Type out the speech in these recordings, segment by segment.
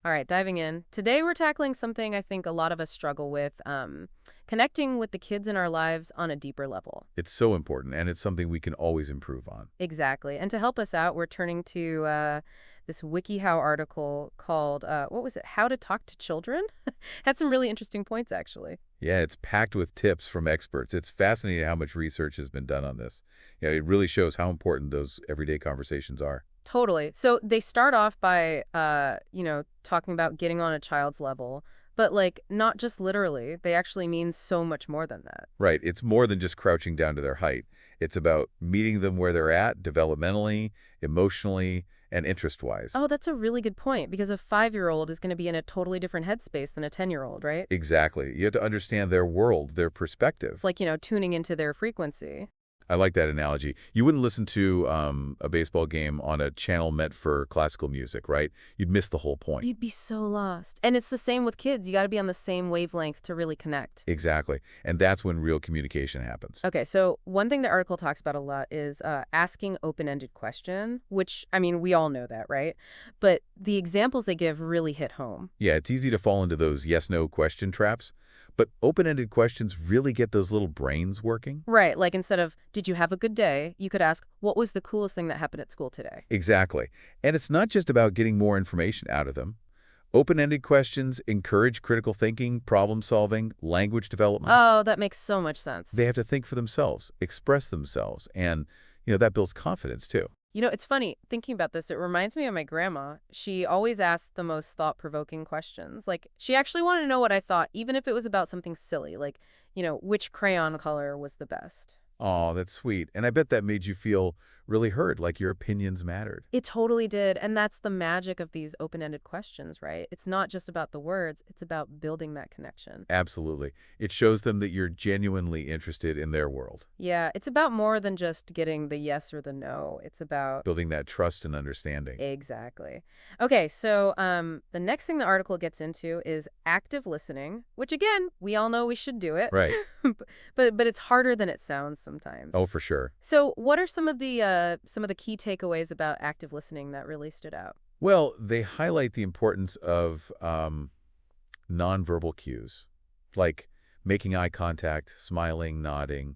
All right, diving in. Today we're tackling something I think a lot of us struggle with, connecting with the kids in our lives on a deeper level. It's so important, and it's something we can always improve on. Exactly. And to help us out, we're turning to this WikiHow article called, what was it, How to Talk to Children? Had some really interesting points, actually. Yeah, it's packed with tips from experts. It's fascinating how much research has been done on this. Yeah, it really shows how important those everyday conversations are. Totally. So they start off by, talking about getting on a child's level, but like not just literally. They actually mean so much more than that. Right. It's more than just crouching down to their height. It's about meeting them where they're at, developmentally, emotionally, and interest-wise. Oh, that's a really good point, because a 5-year-old is going to be in a totally different headspace than a 10-year-old, right? Exactly. You have to understand their world, their perspective. Like, tuning into their frequency. I like that analogy. You wouldn't listen to a baseball game on a channel meant for classical music, right? You'd miss the whole point. You'd be so lost. And it's the same with kids. You got to be on the same wavelength to really connect. Exactly. And that's when real communication happens. Okay, so one thing the article talks about a lot is asking open-ended question, which, I mean, we all know that, right? But the examples they give really hit home. Yeah, it's easy to fall into those yes-no question traps. But open-ended questions really get those little brains working. Right, like instead of, did you have a good day, you could ask, what was the coolest thing that happened at school today? Exactly. And it's not just about getting more information out of them. Open-ended questions encourage critical thinking, problem-solving, language development. Oh, that makes so much sense. They have to think for themselves, express themselves, and, that builds confidence, too. It's funny, thinking about this, it reminds me of my grandma. She always asked the most thought-provoking questions. Like, she actually wanted to know what I thought, even if it was about something silly, like, which crayon color was the best. Oh, that's sweet. And I bet that made you feel really heard, like your opinions mattered. It totally did, and that's the magic of these open-ended questions, right? It's not just about the words, it's about building that connection. Absolutely. It shows them that you're genuinely interested in their world. Yeah, it's about more than just getting the yes or the no. It's about Building that trust and understanding. Exactly. Okay, so the next thing the article gets into is active listening, which again, we all know we should do it. Right. but it's harder than it sounds sometimes. Oh, for sure. So what are some of the key takeaways about active listening that really stood out? Well, they highlight the importance of nonverbal cues, like making eye contact, smiling, nodding,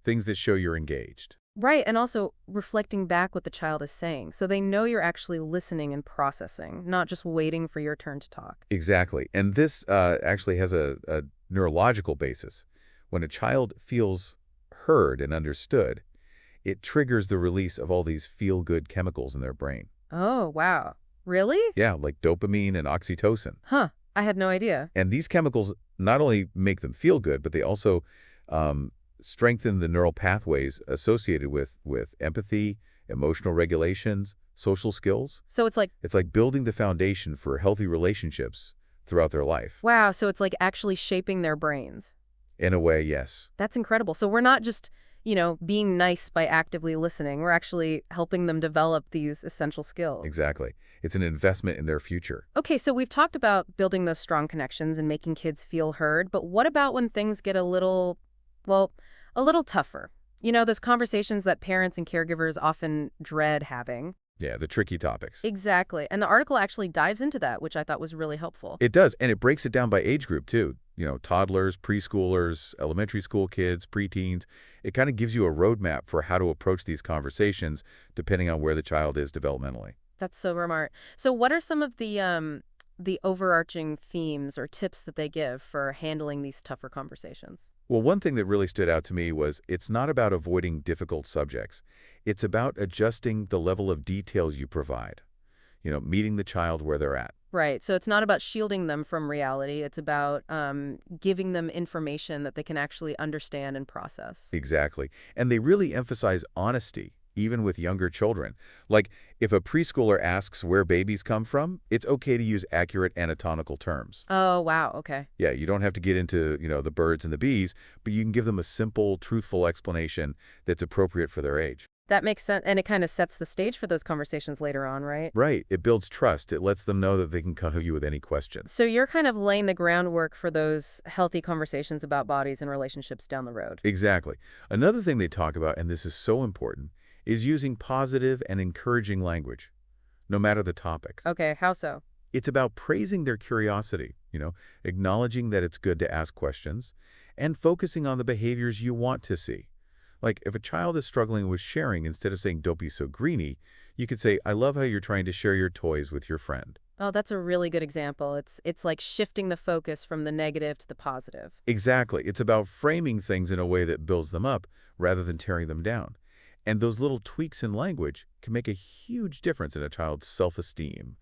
things that show you're engaged. Right, and also reflecting back what the child is saying, so they know you're actually listening and processing, not just waiting for your turn to talk. Exactly. And this actually has a neurological basis. When a child feels heard and understood, it triggers the release of all these feel-good chemicals in their brain. Oh, wow. Really? Yeah, like dopamine and oxytocin. Huh, I had no idea. And these chemicals not only make them feel good, but they also strengthen the neural pathways associated with empathy, emotional regulations, social skills. So it's like building the foundation for healthy relationships throughout their life. wow, so it's like actually shaping their brains. In a way, yes. That's incredible. So we're not just, being nice by actively listening. We're actually helping them develop these essential skills. Exactly. It's an investment in their future. Okay, so we've talked about building those strong connections and making kids feel heard, but what about when things get a little tougher? Those conversations that parents and caregivers often dread having. Yeah, the tricky topics. Exactly. And the article actually dives into that, which I thought was really helpful. It does, and it breaks it down by age group, too. Toddlers, preschoolers, elementary school kids, preteens. It kind of gives you a roadmap for how to approach these conversations depending on where the child is developmentally. That's so smart. So what are some of the overarching themes or tips that they give for handling these tougher conversations? Well, one thing that really stood out to me was it's not about avoiding difficult subjects. It's about adjusting the level of details you provide. Meeting the child where they're at. Right. So it's not about shielding them from reality. It's about giving them information that they can actually understand and process. Exactly. And they really emphasize honesty, even with younger children. Like, if a preschooler asks where babies come from, it's okay to use accurate anatomical terms. Oh, wow. Okay. Yeah, you don't have to get into, the birds and the bees, but you can give them a simple, truthful explanation that's appropriate for their age. That makes sense. And it kind of sets the stage for those conversations later on, right? Right. It builds trust. It lets them know that they can come to you with any questions. So you're kind of laying the groundwork for those healthy conversations about bodies and relationships down the road. Exactly. Another thing they talk about, and this is so important, is using positive and encouraging language, no matter the topic. Okay, how so? It's about praising their curiosity, acknowledging that it's good to ask questions, and focusing on the behaviors you want to see. Like, if a child is struggling with sharing, instead of saying, "Don't be so greedy," you could say, "I love how you're trying to share your toys with your friend." Oh, that's a really good example. It's like shifting the focus from the negative to the positive. Exactly. It's about framing things in a way that builds them up rather than tearing them down. And those little tweaks in language can make a huge difference in a child's self-esteem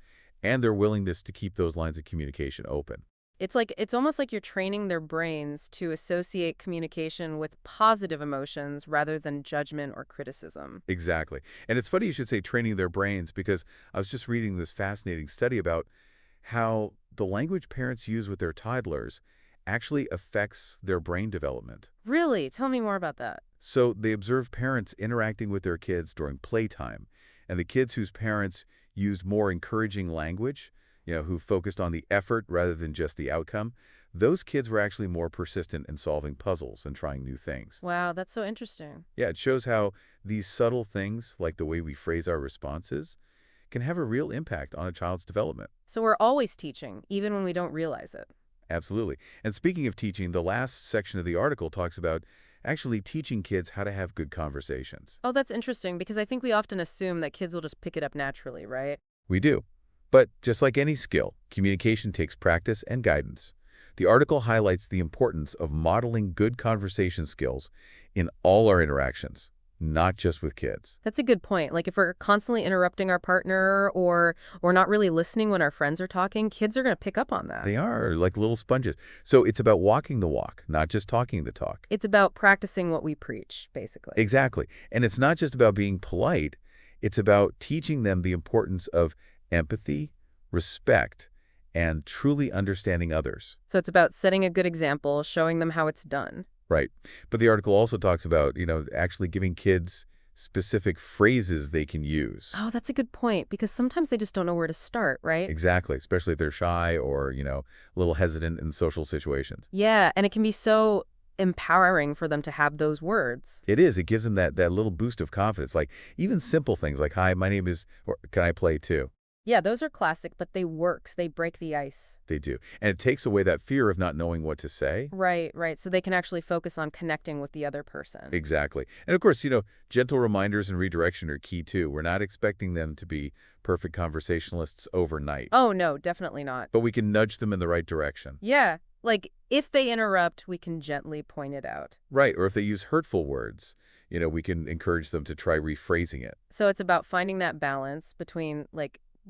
and their willingness to keep those lines of communication open. It's almost like you're training their brains to associate communication with positive emotions rather than judgment or criticism. Exactly. And it's funny you should say training their brains, because I was just reading this fascinating study about how the language parents use with their toddlers actually affects their brain development. Really? Tell me more about that. So they observed parents interacting with their kids during playtime, and the kids whose parents used more encouraging language, who focused on the effort rather than just the outcome, those kids were actually more persistent in solving puzzles and trying new things. Wow, that's so interesting. Yeah, it shows how these subtle things, like the way we phrase our responses, can have a real impact on a child's development. So we're always teaching, even when we don't realize it. Absolutely. And speaking of teaching, the last section of the article talks about actually teaching kids how to have good conversations. Oh, that's interesting, because I think we often assume that kids will just pick it up naturally, right? We do. But just like any skill, communication takes practice and guidance. The article highlights the importance of modeling good conversation skills in all our interactions, not just with kids. That's a good point. Like if we're constantly interrupting our partner or not really listening when our friends are talking, kids are going to pick up on that. They are like little sponges. So it's about walking the walk, not just talking the talk. It's about practicing what we preach, basically. Exactly. And it's not just about being polite. It's about teaching them the importance of empathy, respect, and truly understanding others. So it's about setting a good example, showing them how it's done. Right. But the article also talks about, actually giving kids specific phrases they can use. Oh, that's a good point, because sometimes they just don't know where to start, right? Exactly, especially if they're shy or, a little hesitant in social situations. Yeah, and it can be so empowering for them to have those words. It is. It gives them that little boost of confidence. Like even simple things like, "Hi, my name is," or "Can I play too?" Yeah, those are classic, but they work. They break the ice. They do. And it takes away that fear of not knowing what to say. Right. So they can actually focus on connecting with the other person. Exactly. And of course, gentle reminders and redirection are key too. We're not expecting them to be perfect conversationalists overnight. Oh, no, definitely not. But we can nudge them in the right direction. Yeah. Like if they interrupt, we can gently point it out. Right. Or if they use hurtful words, we can encourage them to try rephrasing it. So it's about finding that balance between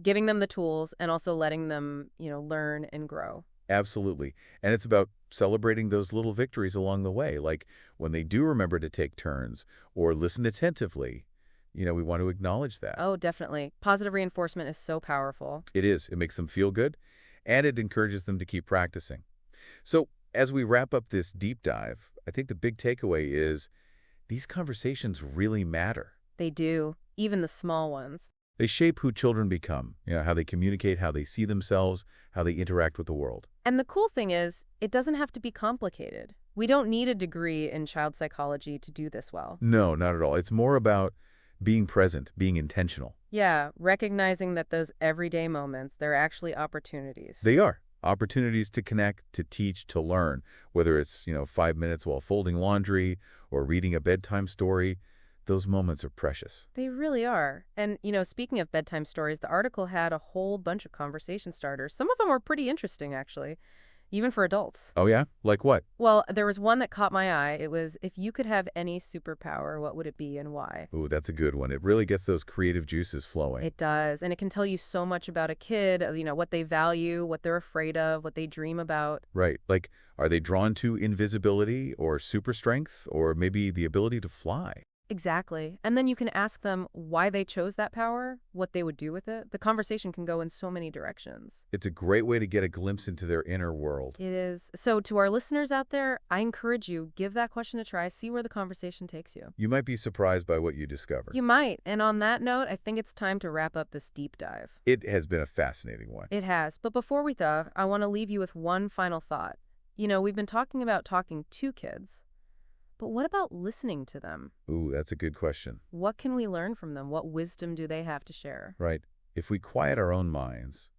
giving them the tools and also letting them, learn and grow. Absolutely. And it's about celebrating those little victories along the way, like when they do remember to take turns or listen attentively. We want to acknowledge that. Oh, definitely. Positive reinforcement is so powerful. It is. It makes them feel good, and it encourages them to keep practicing. So as we wrap up this deep dive, I think the big takeaway is these conversations really matter. They do, even the small ones. They shape who children become, how they communicate, how they see themselves, how they interact with the world. And the cool thing is, it doesn't have to be complicated. We don't need a degree in child psychology to do this well. No, not at all. It's more about being present, being intentional. Yeah, recognizing that those everyday moments, they're actually opportunities. They are. Opportunities to connect, to teach, to learn, whether it's, 5 minutes while folding laundry or reading a bedtime story. Those moments are precious. They really are. And, speaking of bedtime stories, the article had a whole bunch of conversation starters. Some of them were pretty interesting, actually, even for adults. Oh, yeah? Like what? Well, there was one that caught my eye. It was, if you could have any superpower, what would it be and why? Ooh, that's a good one. It really gets those creative juices flowing. It does. And it can tell you so much about a kid, what they value, what they're afraid of, what they dream about. Right. Like, are they drawn to invisibility or super strength or maybe the ability to fly? Exactly. And then you can ask them why they chose that power, what they would do with it. The conversation can go in so many directions. It's a great way to get a glimpse into their inner world. It is. So to our listeners out there, I encourage you, give that question a try, see where the conversation takes you. You might be surprised by what you discover. You might. And on that note, I think it's time to wrap up this deep dive. It has been a fascinating one. It has. But before we go, I want to leave you with one final thought. We've been talking about talking to kids. But what about listening to them? Ooh, that's a good question. What can we learn from them? What wisdom do they have to share? Right. If we quiet our own minds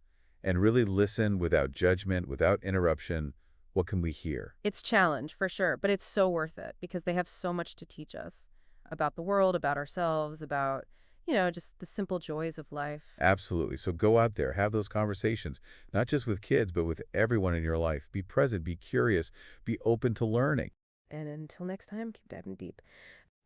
and really listen without judgment, without interruption. What can we hear? It's challenge, for sure, but it's so worth it because they have so much to teach us about the world, about ourselves, about, just the simple joys of life. Absolutely. So go out there, have those conversations, not just with kids, but with everyone in your life. Be present, be curious, be open to learning. And until next time, keep diving deep.